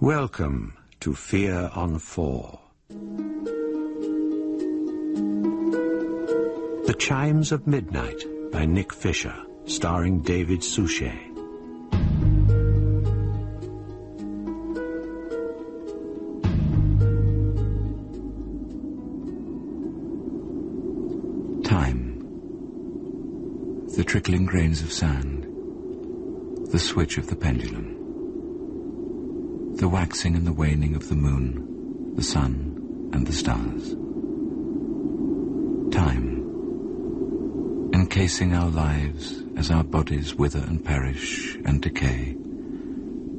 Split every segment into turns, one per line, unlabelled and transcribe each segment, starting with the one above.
Welcome to Fear on 4. The Chimes of Midnight by Nick Fisher, starring David Suchet.
Time. The trickling grains of sand. The switch of the pendulum. The waxing and the waning of the moon, the sun, and the stars. Time, encasing our lives as our bodies wither and perish and decay,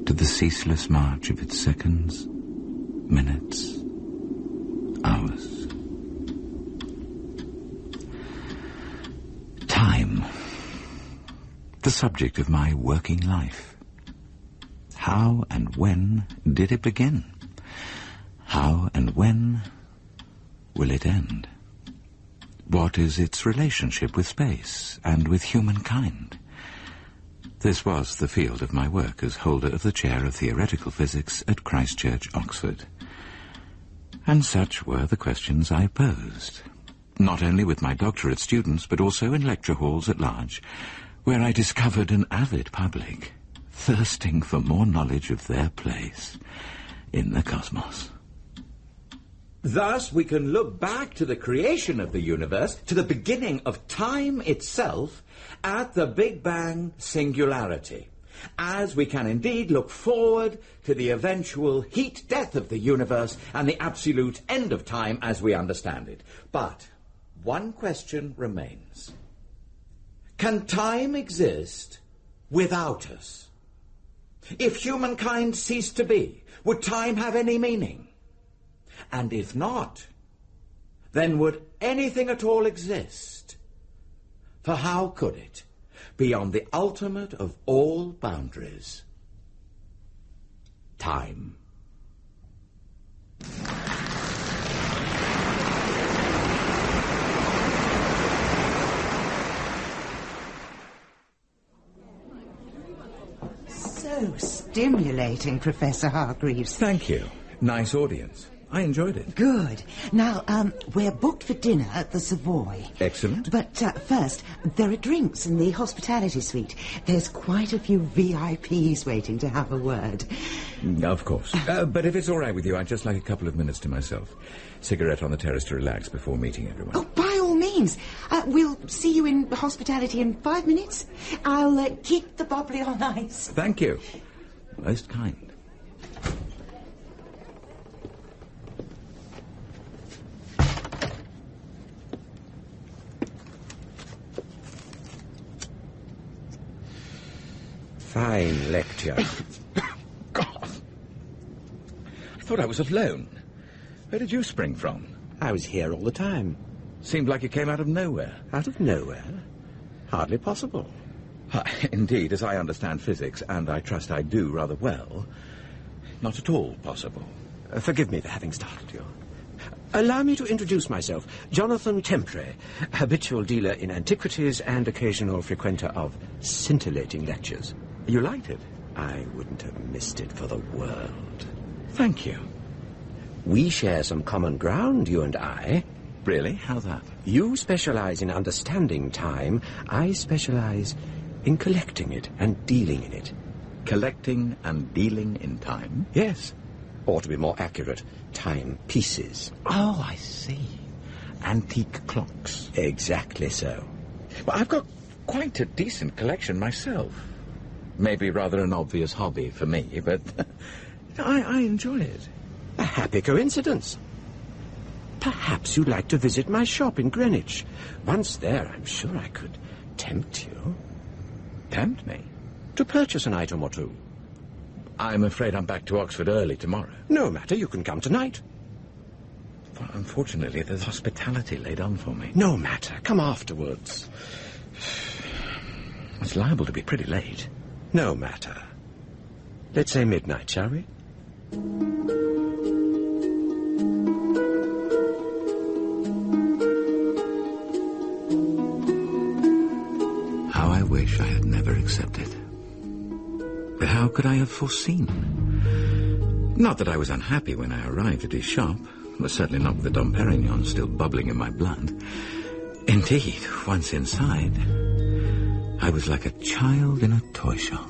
to the ceaseless march of its seconds, minutes, hours. Time, the subject of my working life. How and when did it begin? How and when will it end? What is its relationship with space and with humankind? This was the field of my work as holder of the chair of theoretical physics at Christ Church, Oxford. And such were the questions I posed, not only with my doctorate students, but also in lecture halls at large, where I discovered an avid public thirsting for more knowledge of their place in the cosmos.
Thus, we can look back to the creation of the universe, to the beginning of time itself, at the Big Bang singularity, as we can indeed look forward to the eventual heat death of the universe and the absolute end of time as we understand it. But one question remains. Can time exist without us? If humankind ceased to be, would time have any meaning? And if not, then would anything at all exist? For how could it, beyond the ultimate of all boundaries? Time.
So stimulating, Professor Hargreaves.
Thank you. Nice audience. I enjoyed it.
Good. Now, we're booked for dinner at the Savoy.
Excellent.
But first, there are drinks in the hospitality suite. There's quite a few VIPs waiting to have a word.
Of course. But if it's all right with you, I'd just like a couple of minutes to myself. Cigarette on the terrace to relax before meeting everyone.
Oh, by all means. We'll see you in hospitality in 5 minutes. I'll keep the bubbly on ice.
Thank you. Most kind. Fine lecture. God. I thought I was alone. Where did you spring from?
I was here all the time.
Seemed like you came out of nowhere.
Out of nowhere? Hardly possible.
Indeed, as I understand physics, and I trust I do rather well, not at all possible.
Forgive me for having startled you. Allow me to introduce myself. Jonathan Tempray, habitual dealer in antiquities and occasional frequenter of scintillating lectures.
You liked it?
I wouldn't have missed it for the world.
Thank you.
We share some common ground, you and I.
Really? How that?
You specialize in understanding time. I specialize in collecting it and dealing in it.
Collecting and dealing in time?
Yes. Or to be more accurate, time pieces.
Oh, I see. Antique clocks.
Exactly so.
Well, I've got quite a decent collection myself. Maybe rather an obvious hobby for me, but I enjoy it.
A happy coincidence. Perhaps you'd like to visit my shop in Greenwich. Once there, I'm sure I could tempt you.
Tempt me?
To purchase an item or two.
I'm afraid I'm back to Oxford early tomorrow.
No matter, you can come tonight.
Well, unfortunately, there's hospitality laid on for me.
No matter, come afterwards.
It's liable to be pretty late.
No matter. Let's say midnight, shall we?
How I wish I had never accepted. How could I have foreseen? Not that I was unhappy when I arrived at his shop. Well, certainly not with the Dom Perignon still bubbling in my blood. Indeed, once inside, I was like a child in a toy shop.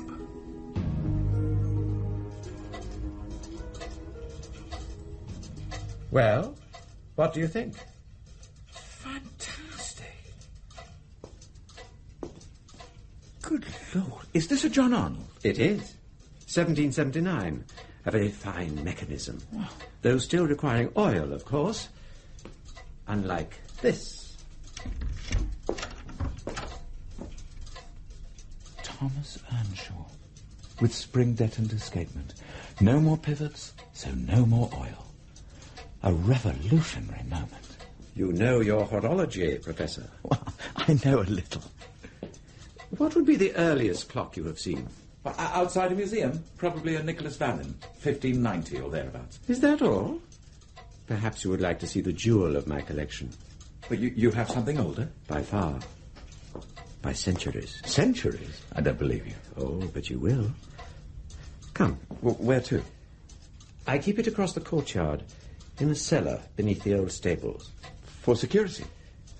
Well, what do you think?
Fantastic. Good Lord. Is this a John Arnold?
It is. 1779. A very fine mechanism. Though still requiring oil, of course. Unlike this.
Thomas Earnshaw. With spring detoned escapement. No more pivots, so no more oil. A revolutionary moment.
You know your horology, Professor.
Well, I know a little.
What would be the earliest clock you have seen?
Outside a museum, probably a Nicholas Vallon, 1590 or thereabouts.
Is that all? Perhaps you would like to see the jewel of my collection.
But you have something older?
By far. By centuries.
Centuries? I don't believe you.
Oh, but you will. Come.
Where to?
I keep it across the courtyard, in a cellar beneath the old stables.
For security?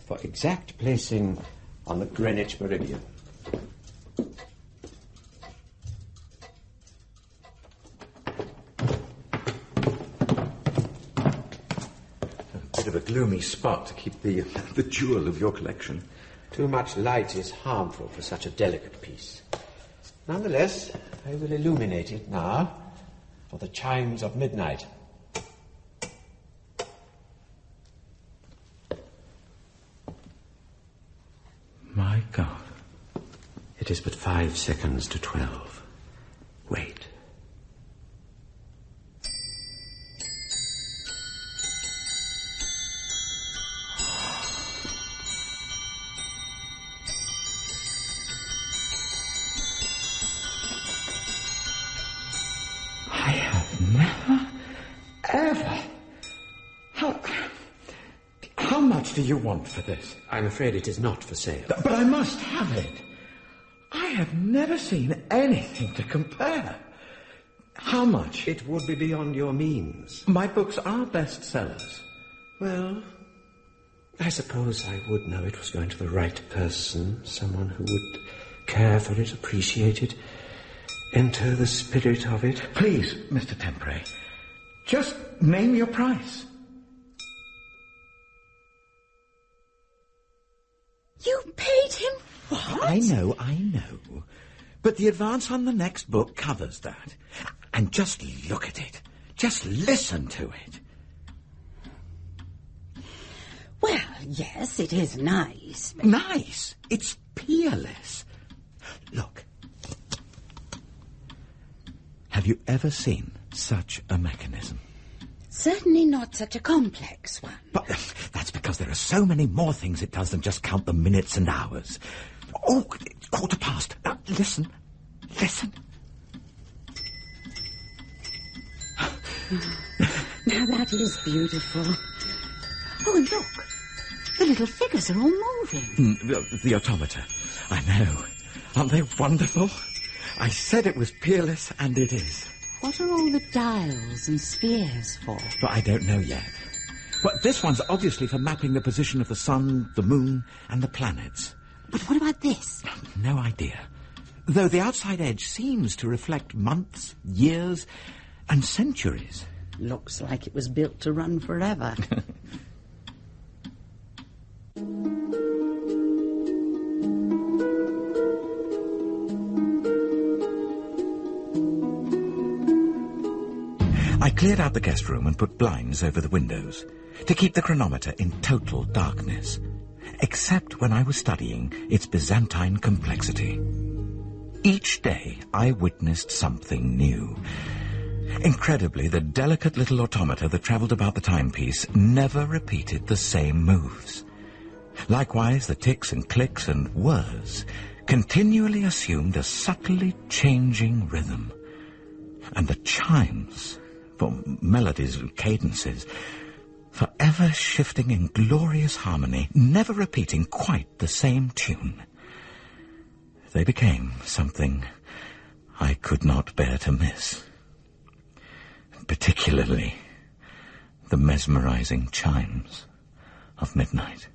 For exact placing on the Greenwich meridian.
Bit of a gloomy spot to keep the jewel of your collection.
Too much light is harmful for such a delicate piece. Nonetheless, I will illuminate it now for the chimes of midnight.
My God.
It is but 5 seconds to 12. Wait.
I have never, ever... How much do you want for this?
I'm afraid it is not for sale.
But I must have it. I have never seen anything to compare. How much?
It would be beyond your means.
My books are bestsellers.
Well, I suppose I would know it was going to the right person, someone who would care for it, appreciate it, enter the spirit of it.
Please, Mr. Tempray, just name your price.
You paid him what?
I know. But the advance on the next book covers that. And just look at it. Just listen to it.
Well, yes, it is nice. But...
Nice? It's peerless. Look. Have you ever seen such a mechanism?
Certainly not such a complex one.
But that's because there are so many more things it does than just count the minutes and hours. Oh, it's 1:15. Now, listen.
Now, that is beautiful. Oh, and look. The little figures are all moving.
The automata. I know. Aren't they wonderful? I said it was peerless, and it is.
What are all the dials and spheres for?
But I don't know yet. Well, this one's obviously for mapping the position of the sun, the moon, and the planets.
But what about this?
No idea. Though the outside edge seems to reflect months, years, and centuries.
Looks like it was built to run forever.
I cleared out the guest room and put blinds over the windows to keep the chronometer in total darkness, except when I was studying its Byzantine complexity. Each day I witnessed something new. Incredibly, the delicate little automata that travelled about the timepiece never repeated the same moves. Likewise, the ticks and clicks and whirs continually assumed a subtly changing rhythm. And the chimes, for melodies and cadences, forever shifting in glorious harmony, never repeating quite the same tune. They became something I could not bear to miss. particularly the mesmerizing chimes of midnight.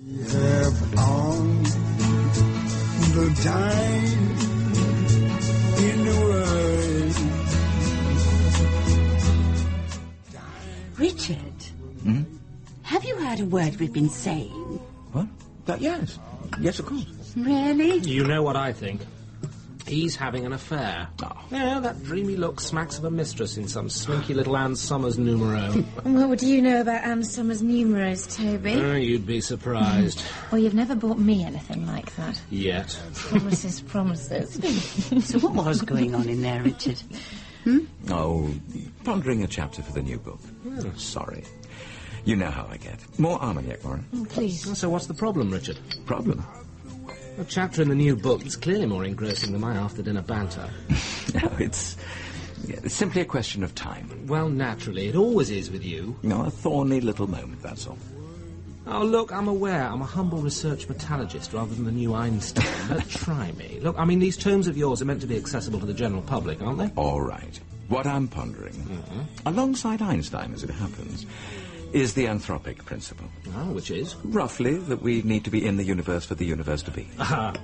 We have all the time in the world.
Richard, have you heard a word we've been saying?
What? Yes. Yes, of course.
Really?
You know what I think? He's having an affair.
Oh.
Yeah, that dreamy look smacks of a mistress in some slinky little Anne Summers numero.
What do you know about Anne Summers' numerals, Toby?
You'd be surprised.
Well, you've never bought me anything like that.
Yet.
Promises, promises.
So what was going on in there, Richard?
Oh, pondering a chapter for the new book. Sorry. You know how I get. More armagnac, Maura.
Please.
So what's the problem, Richard?
Problem?
A chapter in the new book is clearly more engrossing than my after-dinner banter.
No, it's simply a question of time.
Well, naturally, it always is with you.
No, a thorny little moment, that's all.
Oh, look, I'm aware I'm a humble research metallurgist rather than the new Einstein, but try me. Look, I mean, these tomes of yours are meant to be accessible to the general public, aren't they?
All right. What I'm pondering, alongside Einstein as it happens, is the anthropic principle.
Oh, which is?
Roughly, that we need to be in the universe for the universe to be.
Aha.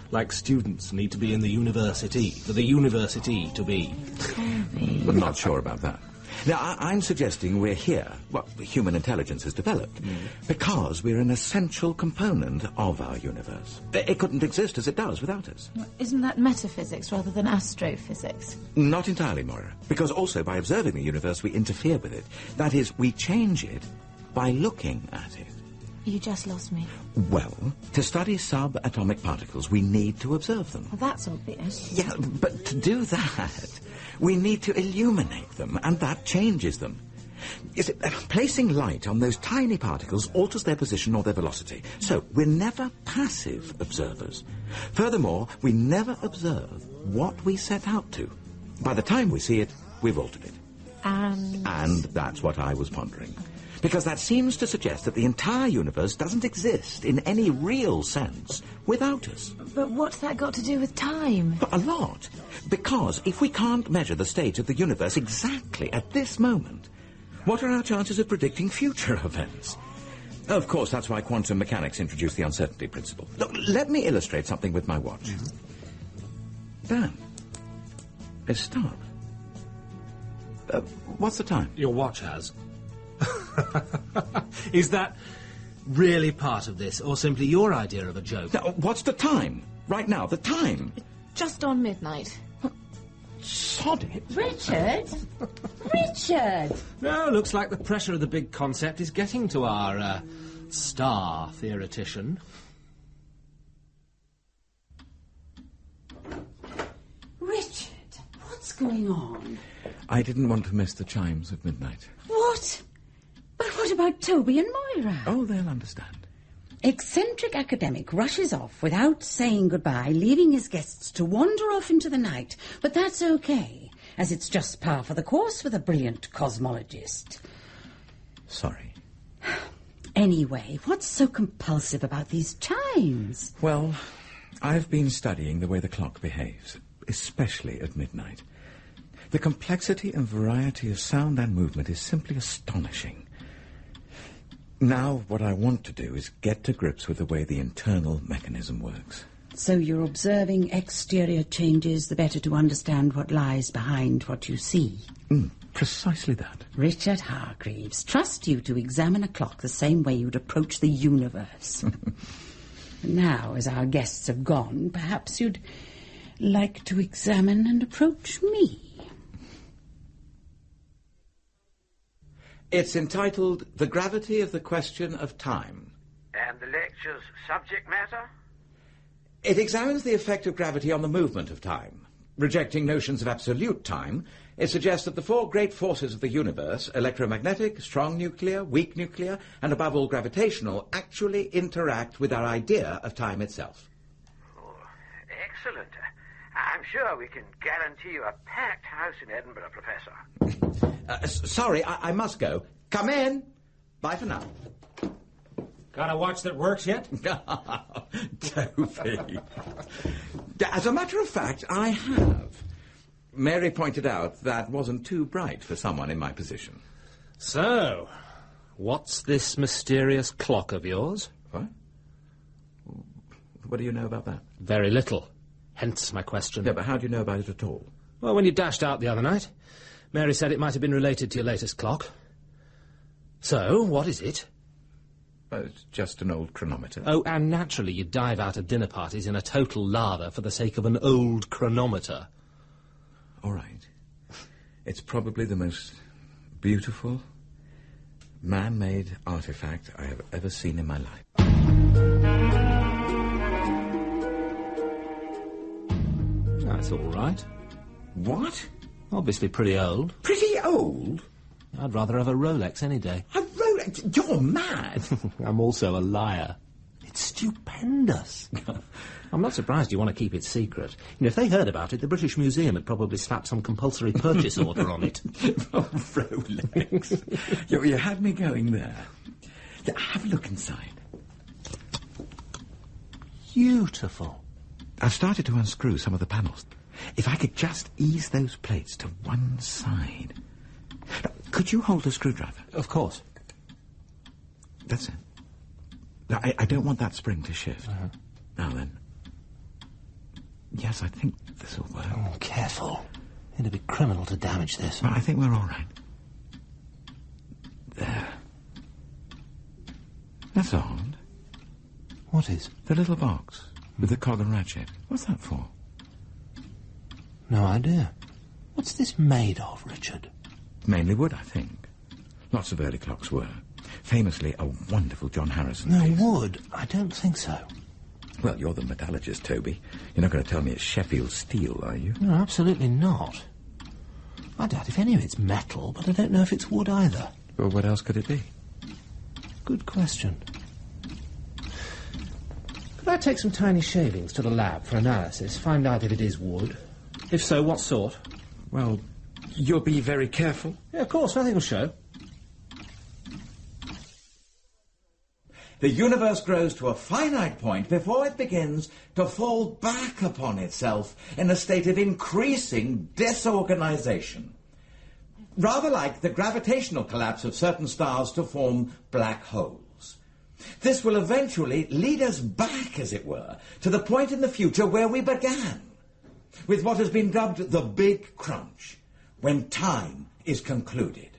Like students need to be in the university for the university to be.
I'm not sure about that. Now, I'm suggesting we're here, well, human intelligence has developed, because we're an essential component of our universe. It couldn't exist as it does without us.
Isn't that metaphysics rather than astrophysics?
Not entirely, Moira, because also by observing the universe we interfere with it. That is, we change it by looking at it.
You just lost me.
Well, to study subatomic particles, we need to observe them.
Well, that's obvious.
Yeah, but to do that, we need to illuminate them, and that changes them. Is it, placing light on those tiny particles alters their position or their velocity. So, we're never passive observers. Furthermore, we never observe what we set out to. By the time we see it, we've altered it. And that's what I was pondering. Because that seems to suggest that the entire universe doesn't exist in any real sense without us.
But what's that got to do with time?
A lot. Because if we can't measure the state of the universe exactly at this moment, what are our chances of predicting future events? Of course, that's why quantum mechanics introduced the uncertainty principle. Look, let me illustrate something with my watch. Dan, it's stopped. What's the time?
Your watch has. Is that really part of this, or simply your idea of a joke?
Now, what's the time? Right now, the time.
Just on midnight.
Sod it.
Richard? Richard!
No, looks like the pressure of the big concept is getting to our, star theoretician.
Richard, what's going on?
I didn't want to miss the chimes of midnight.
What? But what about Toby and Moira?
Oh, they'll understand.
Eccentric academic rushes off without saying goodbye, leaving his guests to wander off into the night. But that's okay, as it's just par for the course with a brilliant cosmologist.
Sorry.
Anyway, what's so compulsive about these chimes?
Well, I've been studying the way the clock behaves, especially at midnight. The complexity and variety of sound and movement is simply astonishing. Now, what I want to do is get to grips with the way the internal mechanism works.
So you're observing exterior changes the better to understand what lies behind what you see?
Precisely that.
Richard Hargreaves, trust you to examine a clock the same way you'd approach the universe. Now, as our guests have gone, perhaps you'd like to examine and approach me.
It's entitled The Gravity of the Question of Time.
And the lecture's subject matter?
It examines the effect of gravity on the movement of time. Rejecting notions of absolute time, it suggests that the four great forces of the universe, electromagnetic, strong nuclear, weak nuclear, and above all gravitational, actually interact with our idea of time itself.
Oh, excellent. I'm sure we can guarantee you a packed house in Edinburgh, Professor.
Sorry, I must go. Come in. Bye for now.
Got a watch that works yet?
Toby. As a matter of fact, I have. Mary pointed out that wasn't too bright for someone in my position.
So, what's this mysterious clock of yours?
What? What do you know about that?
Very little. Hence my question.
Yeah, but how do you know about it at all?
Well, when you dashed out the other night, Mary said it might have been related to your latest clock. So, what is it?
It's just an old chronometer.
Oh, and naturally you dive out of dinner parties in a total lather for the sake of an old chronometer.
All right. It's probably the most beautiful, man-made artifact I have ever seen in my life.
That's all right.
What?
Obviously pretty old.
Pretty old?
I'd rather have a Rolex any day.
A Rolex? You're mad.
I'm also a liar. It's stupendous. I'm not surprised you want to keep it secret. You know, if they heard about it, the British Museum had probably slapped some compulsory purchase order on it.
Oh, Rolex. You had me going there. Yeah, have a look inside.
Beautiful.
I've started to unscrew some of the panels. If I could just ease those plates to one side. Now, could you hold the screwdriver?
Of course.
That's it. Now, I don't want that spring to shift. Now then. Yes, I think this will work.
Oh, careful. It'd be criminal to damage this.
Well, I think we're all right. There. That's odd.
What is?
The little box with the cog and ratchet. What's that for?
No idea. What's this made of, Richard?
Mainly wood, I think. Lots of early clocks were. Famously, a wonderful John Harrison
No,
piece.
wood? I don't think so.
Well, you're the metallurgist, Toby. You're not going to tell me it's Sheffield steel, are you?
No, absolutely not. I doubt if any of it's metal, but I don't know if it's wood either.
Well, what else could it be?
Good question. Could I take some tiny shavings to the lab for analysis, find out if it is wood? If so, what sort?
Well, you'll be very careful.
Yeah, of course, nothing will show.
The universe grows to a finite point before it begins to fall back upon itself in a state of increasing disorganization. Rather like the gravitational collapse of certain stars to form black holes. This will eventually lead us back, as it were, to the point in the future where we began, with what has been dubbed the Big Crunch, when time is concluded.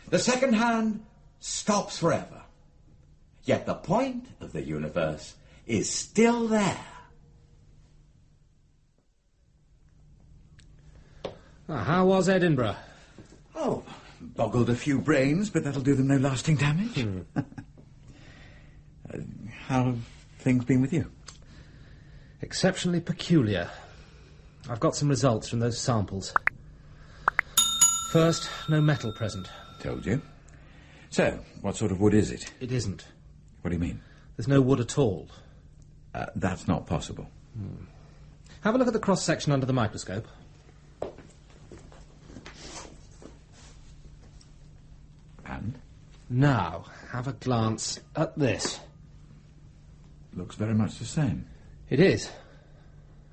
The second hand stops forever. Yet the point of the universe is still there.
How was Edinburgh?
Oh, boggled a few brains, but that'll do them no lasting damage. How have things been with you?
Exceptionally peculiar. I've got some results from those samples. First, no metal present.
Told you. So, what sort of wood is it?
It isn't.
What do you mean?
There's no wood at all.
That's not possible.
Have a look at the cross-section under the microscope.
And?
Now, have a glance at this.
Looks very much the same.
It is.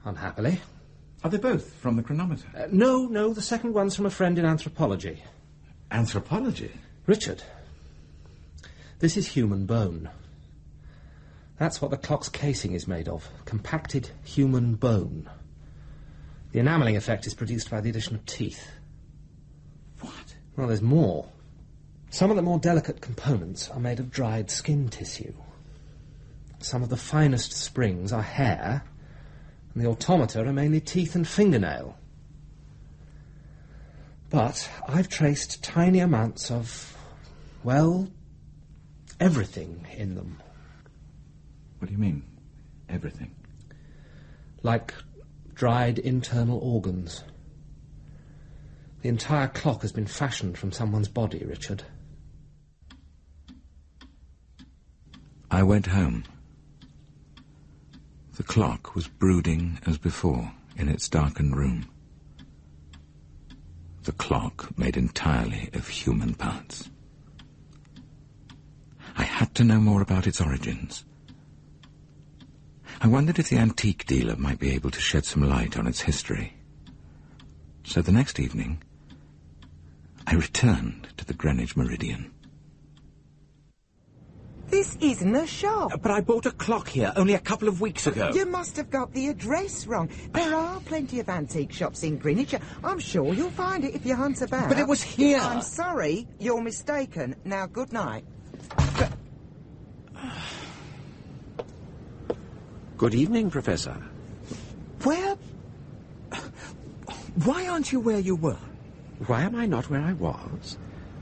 Unhappily.
Are they both from the chronometer?
No, the second one's from a friend in anthropology.
Anthropology?
Richard, this is human bone. That's what the clock's casing is made of. Compacted human bone. The enamelling effect is produced by the addition of teeth.
What?
Well, there's more. Some of the more delicate components are made of dried skin tissue. Some of the finest springs are hair, and the automata are mainly teeth and fingernail. But I've traced tiny amounts of, well, everything in them.
What do you mean, everything?
Like dried internal organs. The entire clock has been fashioned from someone's body, Richard.
I went home. The clock was brooding as before in its darkened room. The clock made entirely of human parts. I had to know more about its origins. I wondered if the antique dealer might be able to shed some light on its history. So the next evening, I returned to the Greenwich Meridian.
This isn't a shop.
But I bought a clock here only a couple of weeks ago.
You must have got the address wrong. There are plenty of antique shops in Greenwich. I'm sure you'll find it if you hunt about.
But it was here.
I'm sorry, you're mistaken. Now, good night.
Good evening, Professor.
Where... Why aren't you where you were?
Why am I not where I was?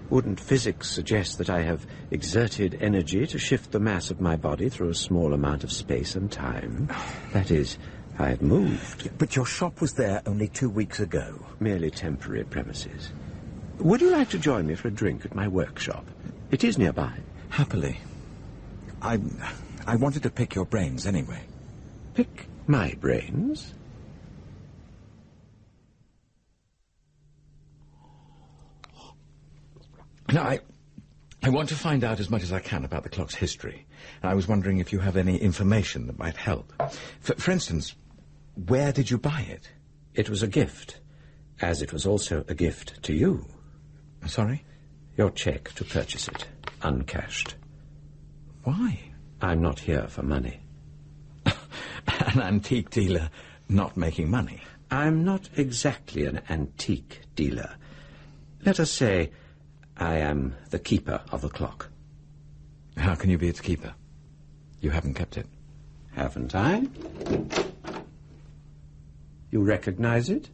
Wouldn't physics suggest that I have exerted energy to shift the mass of my body through a small amount of space and time? That is, I had moved.
But your shop was there only 2 weeks ago.
Merely temporary premises. Would you like to join me for a drink at my workshop? It is nearby.
Happily. I wanted to pick your brains anyway.
Pick my brains?
No, I want to find out as much as I can about the clock's history. And I was wondering if you have any information that might help. For instance, where did you buy it?
It was a gift, as it was also a gift to you.
Sorry?
Your cheque to purchase it, uncashed.
Why?
I'm not here for money.
An antique dealer not making money?
I'm not exactly an antique dealer. Let us say I am the keeper of the clock.
How can you be its keeper? You haven't kept it.
Haven't I? You recognize it?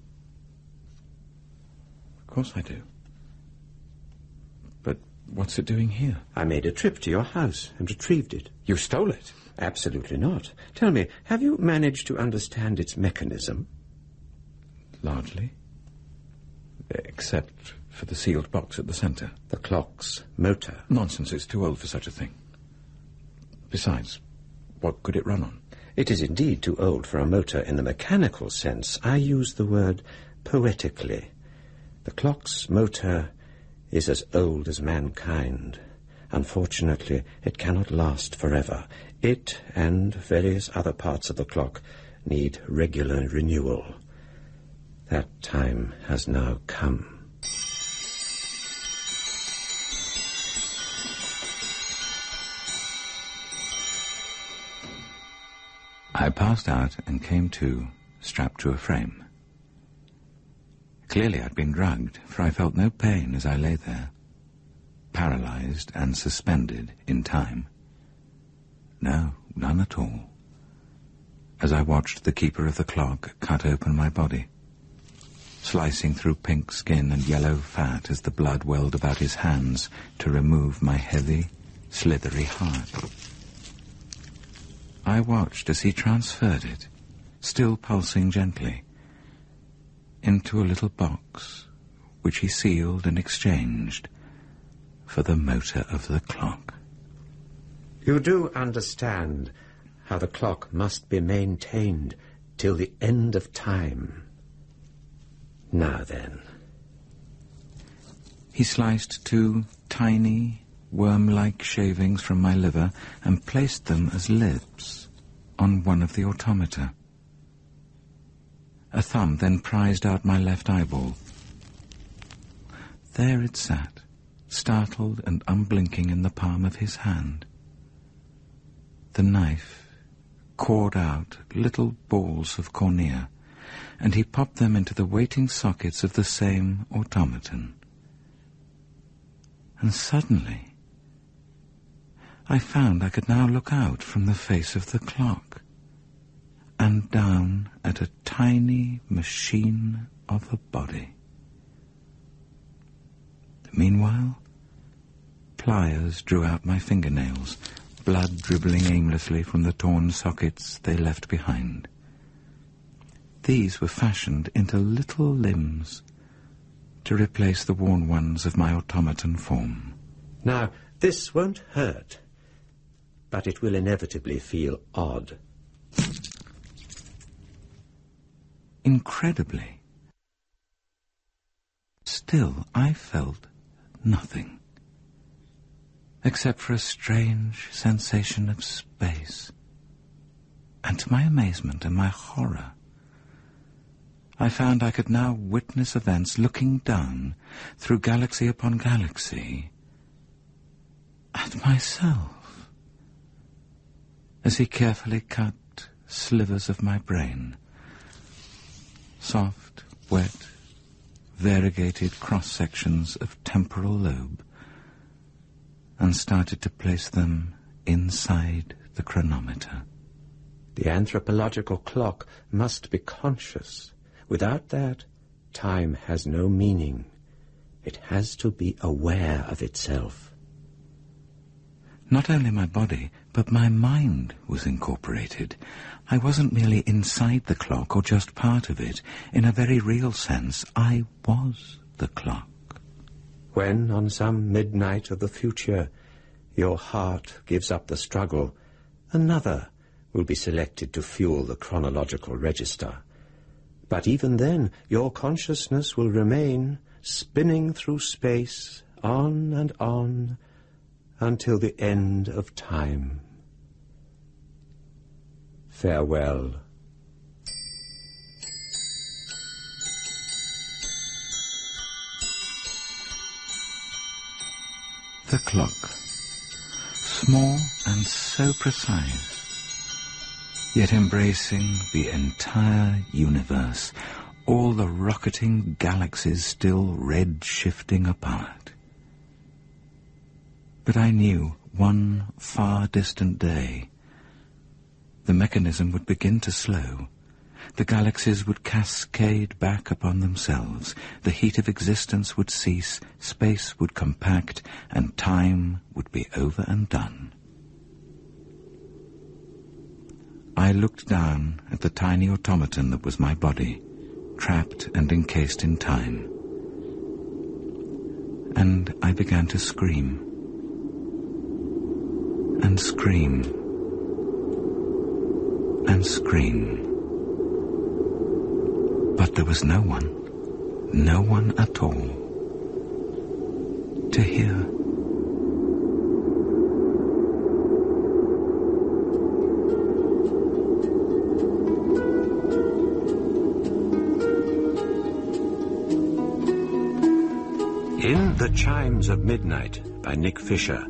Of course I do. But what's it doing here?
I made a trip to your house and retrieved it.
You stole it?
Absolutely not. Tell me, have you managed to understand its mechanism?
Largely. Except for the sealed box at the centre.
The clock's motor.
Nonsense, it's too old for such a thing. Besides, what could it run on?
It is indeed too old for a motor in the mechanical sense. I use the word poetically. The clock's motor is as old as mankind. Unfortunately, it cannot last forever. It and various other parts of the clock need regular renewal. That time has now come.
I passed out and came to, strapped to a frame. Clearly I'd been drugged, for I felt no pain as I lay there, paralyzed and suspended in time. No, none at all. As I watched the keeper of the clock cut open my body, slicing through pink skin and yellow fat as the blood welled about his hands to remove my heavy, slithery heart. I watched as he transferred it, still pulsing gently, into a little box which he sealed and exchanged for the motor of the clock.
You do understand how the clock must be maintained till the end of time. Now then.
He sliced 2 tiny, worm-like shavings from my liver and placed them as lips on one of the automata. A thumb then prized out my left eyeball. There it sat, startled and unblinking in the palm of his hand. The knife cored out little balls of cornea, and he popped them into the waiting sockets of the same automaton. And suddenly, I found I could now look out from the face of the clock and down at a tiny machine of a body. Meanwhile, pliers drew out my fingernails, blood dribbling aimlessly from the torn sockets they left behind. These were fashioned into little limbs to replace the worn ones of my automaton form.
Now, this won't hurt, but it will inevitably feel odd.
Incredibly, still I felt nothing, except for a strange sensation of space. And to my amazement and my horror, I found I could now witness events looking down through galaxy upon galaxy at myself, as he carefully cut slivers of my brain, soft, wet, variegated cross-sections of temporal lobe, and started to place them inside the chronometer.
The anthropological clock must be conscious. Without that, time has no meaning. It has to be aware of itself.
Not only my body, but my mind was incorporated. I wasn't merely inside the clock or just part of it. In a very real sense, I was the clock.
When, on some midnight of the future, your heart gives up the struggle, another will be selected to fuel the chronological register. But even then, your consciousness will remain spinning through space, on and on, until the end of time. Farewell.
The clock, small and so precise, yet embracing the entire universe, all the rocketing galaxies still red-shifting apart. But I knew one far distant day the mechanism would begin to slow. The galaxies would cascade back upon themselves. The heat of existence would cease, space would compact, and time would be over and done. I looked down at the tiny automaton that was my body, trapped and encased in time. And I began to scream. And scream. And scream. But there was no one at all, to hear.
In The Chimes of Midnight by Nick Fisher,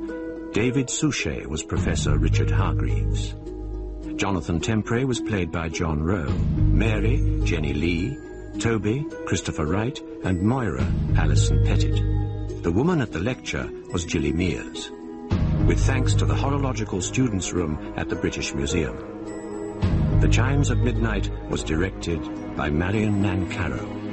David Suchet was Professor Richard Hargreaves. Jonathan Tempray was played by John Rowe, Mary, Jenny Lee, Toby, Christopher Wright, and Moira, Alison Pettit. The woman at the lecture was Gilly Mears, with thanks to the Horological Students' Room at the British Museum. The Chimes of Midnight was directed by Marion Nancarrow.